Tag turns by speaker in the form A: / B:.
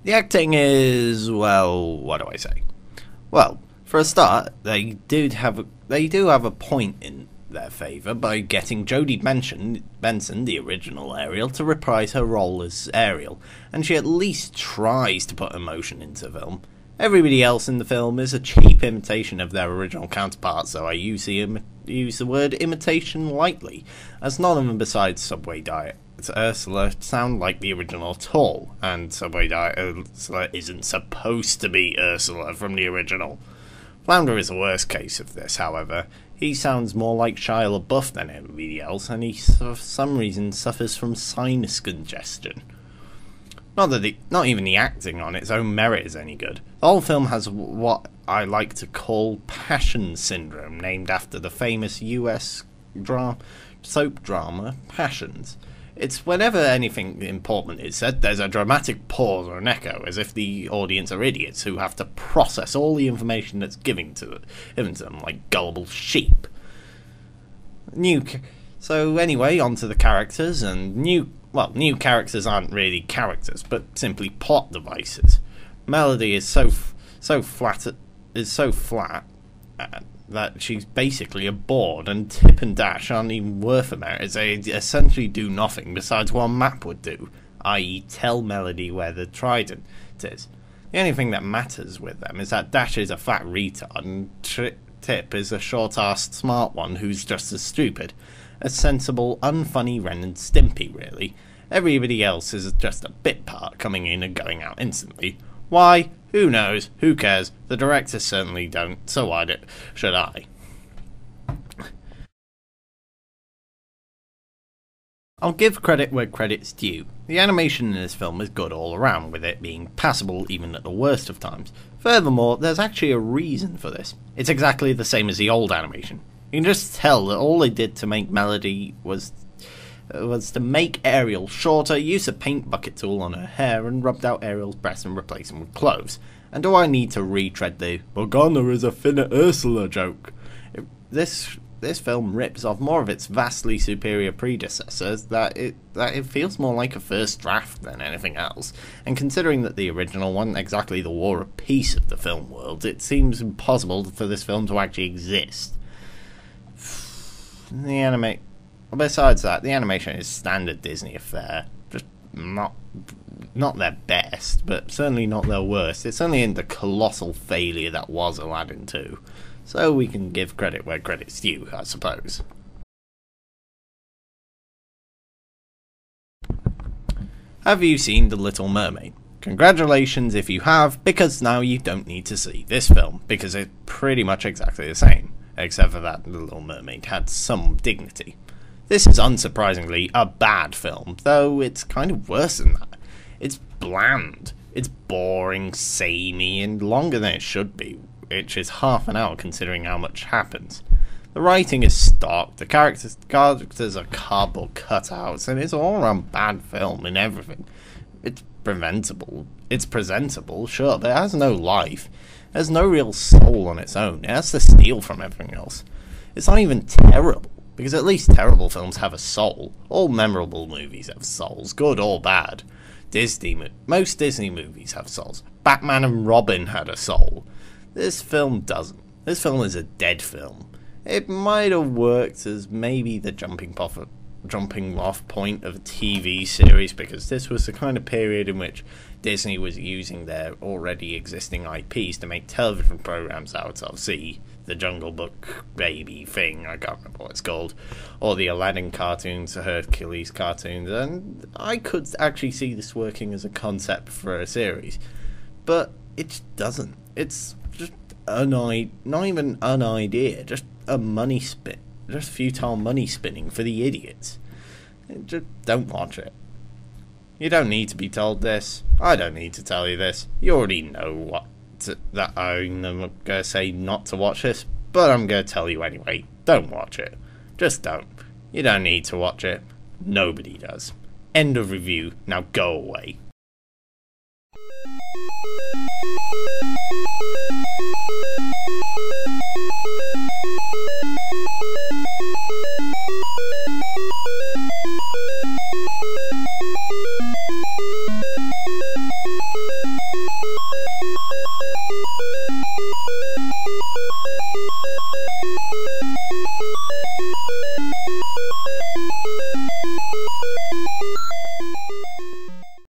A: The acting is, well, what do I say? Well, for a start, they do have a point in their favour by getting Jodie Benson, the original Ariel, to reprise her role as Ariel, and she at least tries to put emotion into the film. Everybody else in the film is a cheap imitation of their original counterparts, so I use the word imitation lightly, as none of them besides Subway Diet Ursula sound like the original at all, and Subway Diet Ursula isn't supposed to be Ursula from the original. Flounder is the worst case of this, however. He sounds more like Shia LaBeouf than everybody else, and he for some reason suffers from sinus congestion. Not even the acting on its own merit is any good. The whole film has what I like to call passion syndrome, named after the famous US soap drama Passions. It's whenever anything important is said, there's a dramatic pause or an echo, as if the audience are idiots who have to process all the information that's given to them like gullible sheep. So anyway, on to the characters, and new characters aren't really characters, but simply plot devices. Melody is so flat that she's basically a board, and Tip and Dash aren't even worth a merit, as they essentially do nothing besides what a map would do, i.e. tell Melody where the trident is. The only thing that matters with them is that Dash is a fat retard, and Tip is a short-assed smart one who's just as stupid. A sensible, unfunny Ren and Stimpy, really. Everybody else is just a bit part coming in and going out instantly. Why? Who knows? Who cares? The directors certainly don't, so why should I? I'll give credit where credit's due. The animation in this film is good all around, with it being passable even at the worst of times. Furthermore, there's actually a reason for this. It's exactly the same as the old animation. You can just tell that all they did to make Melody was to make Ariel shorter, use a paint bucket tool on her hair, and rubbed out Ariel's breasts and replaced them with clothes. And do I need to retread the Morgana is a thinner Ursula joke? This film rips off more of its vastly superior predecessors, that it feels more like a first draft than anything else. And considering that the original wasn't exactly the War and Peace of the film world, it seems impossible for this film to actually exist. Besides that, the animation is standard Disney affair. Just not their best, but certainly not their worst. It's only in the colossal failure that was Aladdin 2. So we can give credit where credit's due, I suppose. Have you seen The Little Mermaid? Congratulations if you have, because now you don't need to see this film, because it's pretty much exactly the same, except for that The Little Mermaid had some dignity. This is unsurprisingly a bad film, though it's kind of worse than that. It's bland, it's boring, samey, and longer than it should be, which is half an hour considering how much happens. The writing is stock, the characters are cardboard cutouts, and it's all around bad film and everything. It's presentable, sure, but it has no life. It has no real soul on its own. It has to steal from everything else. It's not even terrible, because at least terrible films have a soul. All memorable movies have souls, good or bad. Most Disney movies have souls. Batman and Robin had a soul. This film doesn't. This film is a dead film. It might have worked as maybe the jumping off point of a TV series, because this was the kind of period in which Disney was using their already existing IPs to make television programs out of. See, the Jungle Book baby thing, I can't remember what it's called, or the Aladdin cartoons, the Hercules cartoons, and I could actually see this working as a concept for a series, but it just doesn't. It's just not even an idea, just a money spin, just futile money spinning for the idiots. Just don't watch it. You don't need to be told this. I don't need to tell you this. You already know that I'm going to say not to watch this, but I'm going to tell you anyway. Don't watch it. Just don't. You don't need to watch it. Nobody does. End of review. Now go away.